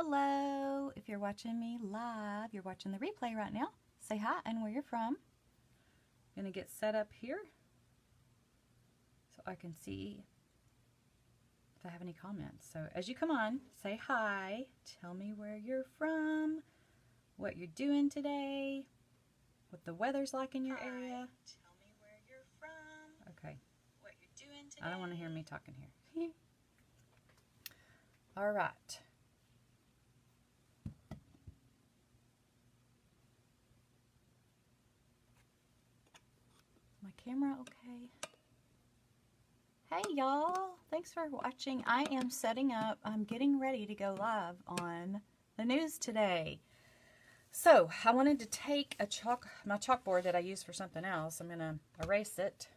Hello. If you're watching me live, you're watching the replay right now. Say hi and where you're from. I'm going to get set up here so I can see if I have any comments. So as you come on, say hi. Tell me where you're from, what you're doing today, what the weather's like in your area. Tell me where you're from. Okay. What you're doing today. I don't want to hear me talking here. All right. My camera okay? Hey y'all, thanks for watching. I am setting up, I'm getting ready to go live on the news today. So I wanted to take my chalkboard that I use for something else. I'm going to erase it.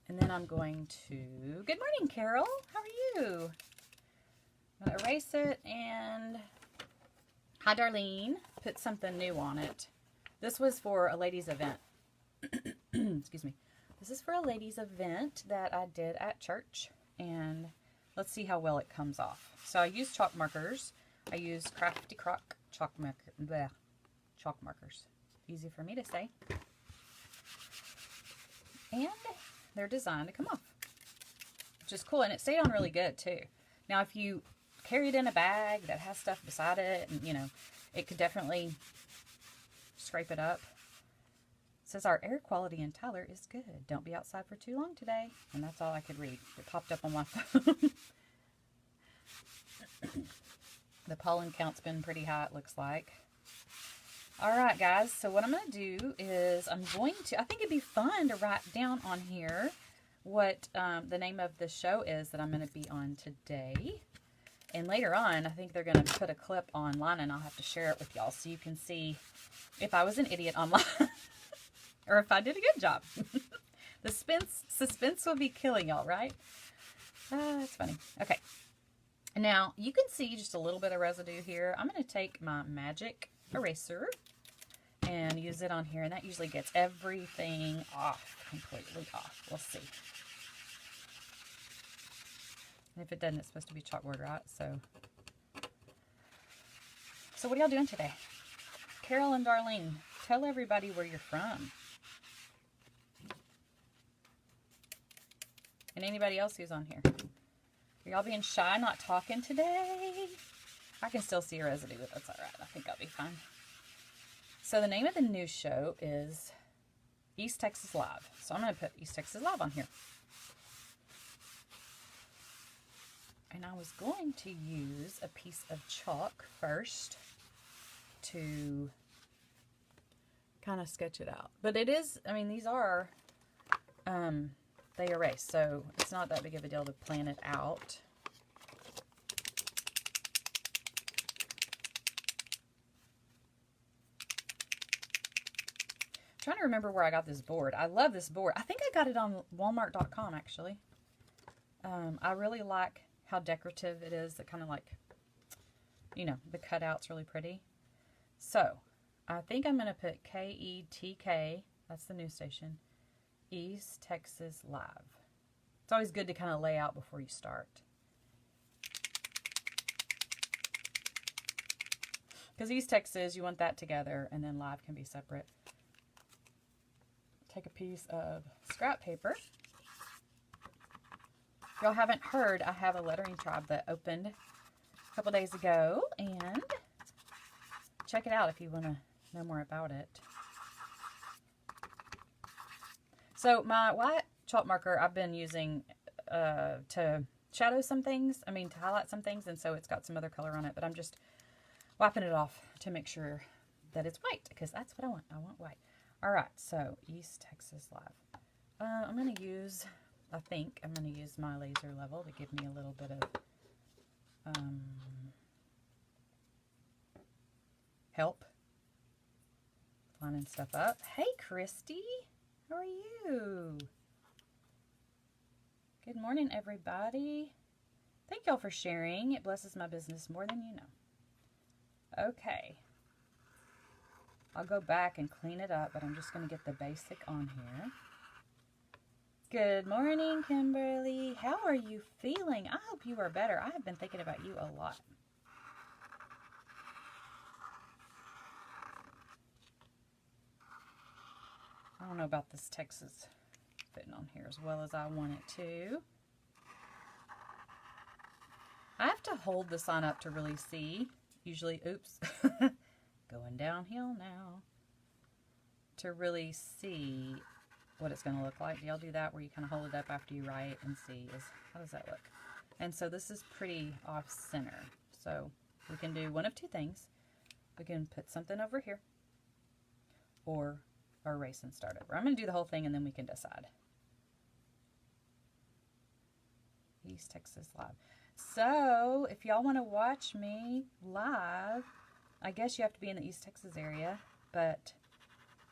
And then I'm going to, good morning Carol, how are you? I'm going to erase it and, hi Darlene, put something new on it. This was for a ladies event. Excuse me. This is for a ladies event that I did at church, and let's see how well it comes off. So I use chalk markers. I use Crafty Croc chalk markers. Easy for me to say. And they're designed to come off, which is cool, and it stayed on really good too. Now if you carry it in a bag that has stuff beside it, and you know, it could definitely scrape it up. It says our air quality in Tyler is good. Don't be outside for too long today. And that's all I could read. It popped up on my phone. The pollen count's been pretty high, it looks like. All right, guys. So what I'm going to do is I think it'd be fun to write down on here what the name of the show is that I'm going to be on today. And later on, I think they're going to put a clip online, and I'll have to share it with y'all so you can see if I was an idiot online. Or if I did a good job. The suspense will be killing y'all, right? That's funny. Okay. Now, you can see just a little bit of residue here. I'm going to take my magic eraser and use it on here. And that usually gets everything off, completely off. We'll see. And if it doesn't, it's supposed to be chalkboard, right? So what are y'all doing today? Carol and Darlene, tell everybody where you're from. And anybody else who's on here. Are y'all being shy, not talking today? I can still see residue, but that's all right. I think I'll be fine. So the name of the news show is East Texas Live. So I'm going to put East Texas Live on here. And I was going to use a piece of chalk first to kind of sketch it out. But it is, I mean, these are... they erase, so it's not that big of a deal to plan it out. I'm trying to remember where I got this board. I love this board. I think I got it on Walmart.com, actually. I really like how decorative it is. It kind of like, you know, the cutout's really pretty. So, I think I'm going to put KETK, that's the news station, East Texas Live. It's always good to kind of lay out before you start. Because East Texas, you want that together, and then Live can be separate. Take a piece of scrap paper. If y'all haven't heard, I have a lettering tribe that opened a couple days ago, and check it out if you want to know more about it. So my white chalk marker I've been using to shadow some things, to highlight some things, and so it's got some other color on it, but I'm just wiping it off to make sure that it's white, because that's what I want. I want white. All right, so East Texas Live. I'm going to use, I think I'm going to use my laser level to give me a little bit of help lining stuff up. Hey, Christy. How are you? Good morning, everybody. Thank y'all for sharing. It blesses my business more than you know. Okay. I'll go back and clean it up, but I'm just going to get the basic on here. Good morning, Kimberly. How are you feeling? I hope you are better. I have been thinking about you a lot. I don't know about this Texas fitting on here as well as I want it to. I have to hold the sign up to really see. Usually, oops, going downhill now. To really see what it's going to look like. Do y'all do that where you kind of hold it up after you write and see how does that look? And so this is pretty off center. So we can do one of two things. We can put something over here or erase and start over. I'm going to do the whole thing and then we can decide. East Texas Live. So if y'all want to watch me live, I guess you have to be in the East Texas area, but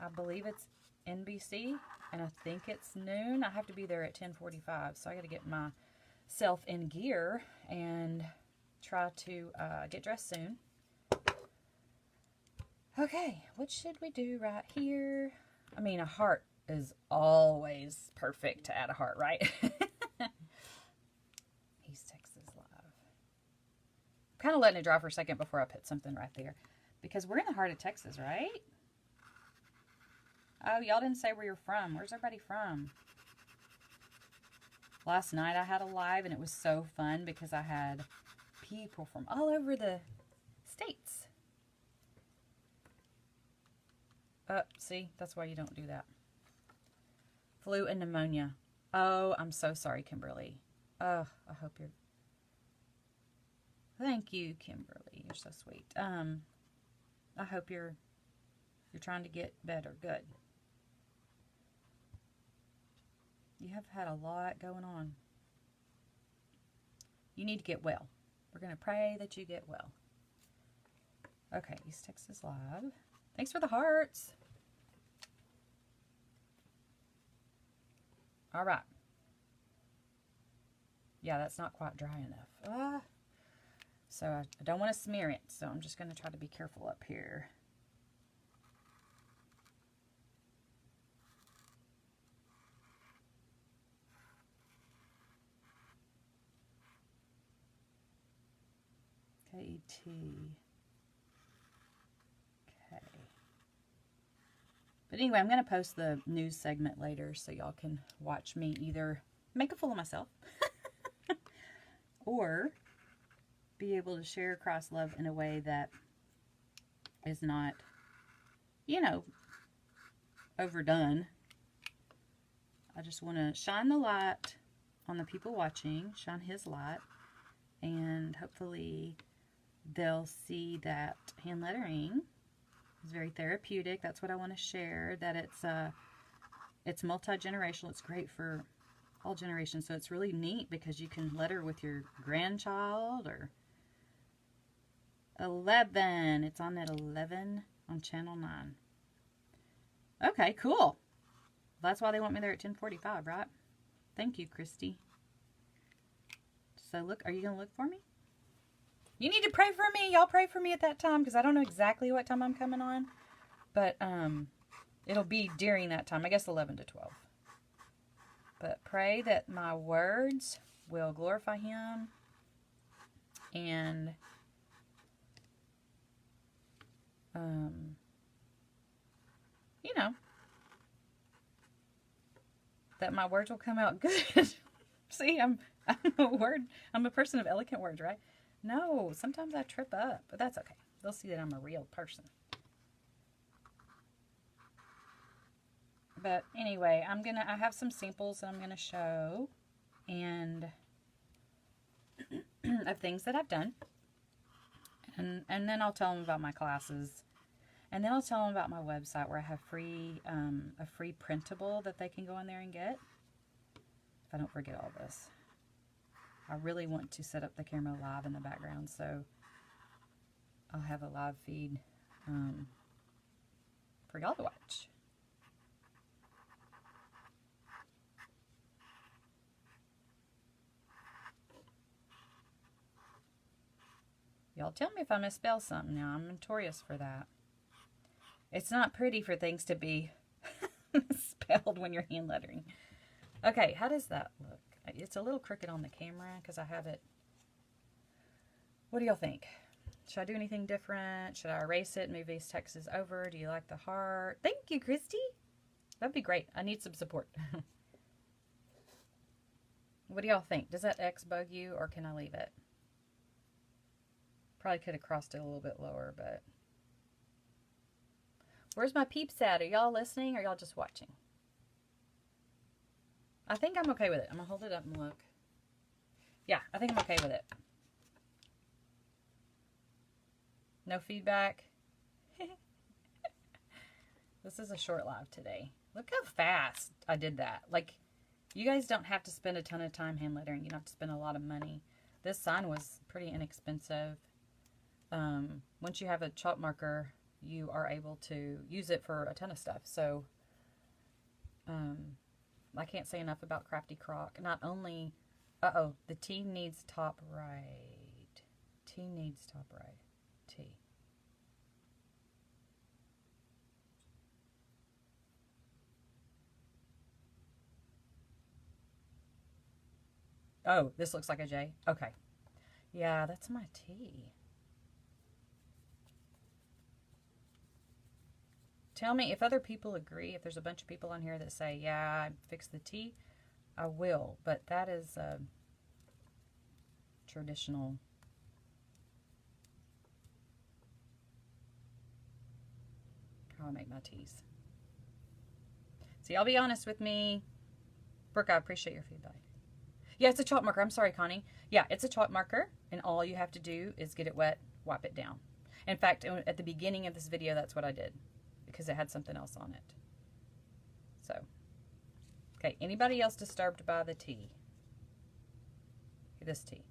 I believe it's NBC and I think it's noon. I have to be there at 10:45, so I got to get myself in gear and try to get dressed soon. Okay, what should we do right here? I mean, a heart is always perfect to add a heart, right? East Texas Live. I'm kind of letting it dry for a second before I put something right there. Because we're in the heart of Texas, right? Oh, y'all didn't say where you're from. Where's everybody from? Last night I had a live and it was so fun because I had people from all over the states. See, that's why you don't do that. Flu and pneumonia. Oh, I'm so sorry, Kimberly. Oh, I hope you're... Thank you, Kimberly. You're so sweet. I hope you're trying to get better. Good. You have had a lot going on. You need to get well. We're going to pray that you get well. Okay, East Texas Live. Thanks for the hearts. All right. Yeah, that's not quite dry enough. So I don't want to smear it, so I'm just going to try to be careful up here. KET. Okay. But anyway, I'm going to post the news segment later so y'all can watch me either make a fool of myself or be able to share Cross Love in a way that is not, you know, overdone. I just want to shine the light on the people watching, shine his light, and hopefully they'll see that hand lettering is very therapeutic. That's what I want to share, that it's multi-generational. It's great for all generations. So it's really neat because you can letter with your grandchild or 11. It's on at 11 on channel 9. Okay, cool. That's why they want me there at 10:45, right? Thank you, Christy. So look, are you going to look for me? You need to pray for me. Y'all pray for me at that time because I don't know exactly what time I'm coming on. But it'll be during that time. I guess 11 to 12. But pray that my words will glorify him and you know, that my words will come out good. See, I'm a person of eloquent words, right? No, sometimes I trip up, but that's okay. They'll see that I'm a real person. But anyway, I have some samples that I'm gonna show and of things that I've done. And then I'll tell them about my classes. And then I'll tell them about my website where I have a free printable that they can go in there and get. If I don't forget all this. I really want to set up the camera live in the background, so I'll have a live feed for y'all to watch. Y'all tell me if I misspell something now. I'm notorious for that. It's not pretty for things to be spelled when you're hand lettering. Okay, how does that look? It's a little crooked on the camera because I have it. What do y'all think? Should I do anything different? Should I erase it and move East Texas over? Do you like the heart? Thank you, Christy. That'd be great. I need some support. What do y'all think? Does that X bug you, or can I leave it? Probably could have crossed it a little bit lower, but... Where's my peeps at? Are y'all listening, or y'all just watching? I think I'm okay with it. I'm going to hold it up and look. Yeah, I think I'm okay with it. No feedback. This is a short live today. Look how fast I did that. Like, you guys don't have to spend a ton of time hand lettering. You don't have to spend a lot of money. This sign was pretty inexpensive. Once you have a chalk marker, you are able to use it for a ton of stuff. So, I can't say enough about Crafty Croc. Not only, the T needs top right. T needs top right. T. Oh, this looks like a J. Okay. Yeah, that's my T. Tell me if other people agree. If there's a bunch of people on here that say, yeah, I fixed the T, I will. But that is traditional. How I make my T's. See, I'll be honest with me. Brooke, I appreciate your feedback. Yeah, it's a chalk marker. I'm sorry, Connie. Yeah, it's a chalk marker, and all you have to do is get it wet, wipe it down. In fact, at the beginning of this video, that's what I did, because it had something else on it. So, okay, anybody else disturbed by the T? This T.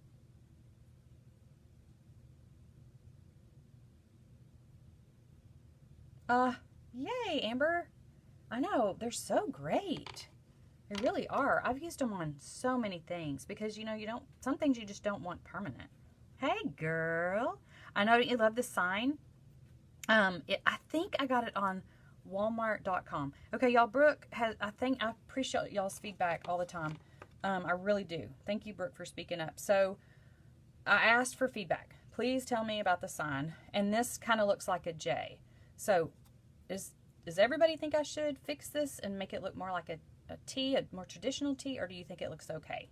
Yay, Amber. I know, they're so great. They really are. I've used them on so many things because, you know, some things you just don't want permanent. Hey, girl. I know you love the sign. I think I got it on Walmart.com. Okay, y'all, Brooke I appreciate y'all's feedback all the time. I really do. Thank you, Brooke, for speaking up. So I asked for feedback. Please tell me about the sign. And this kind of looks like a J. So does everybody think I should fix this and make it look more like a T, a more traditional T, or do you think it looks okay?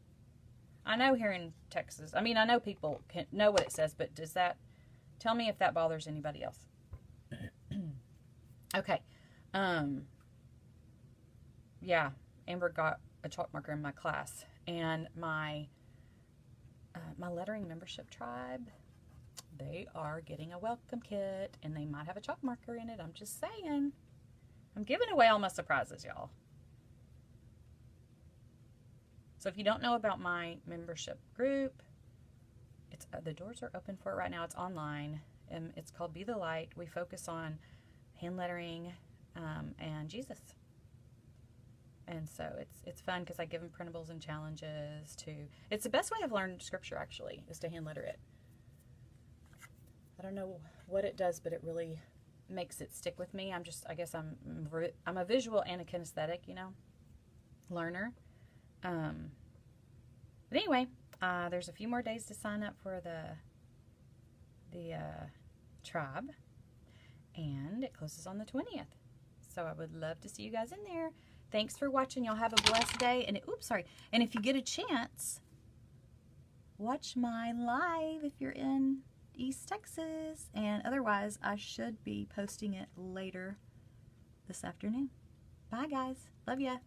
I know here in Texas, I mean, I know people can know what it says, but tell me if that bothers anybody else. Okay. Yeah, Amber got a chalk marker in my class, and my lettering membership tribe, they are getting a welcome kit, and they might have a chalk marker in it. I'm just saying. I'm giving away all my surprises, y'all. So if you don't know about my membership group, the doors are open for it right now. It's online. It's called Be the Light. We focus on hand lettering and Jesus. And so it's fun because I give them printables and challenges to. It's the best way I've learned scripture, actually, is to hand letter it. I don't know what it does, but it really makes it stick with me. I guess I'm a visual and a kinesthetic, learner. But anyway, there's a few more days to sign up for the tribe, and it closes on the 20th. So I would love to see you guys in there. Thanks for watching. Y'all have a blessed day. And And if you get a chance, watch my live if you're in East Texas. And otherwise, I should be posting it later this afternoon. Bye, guys. Love ya.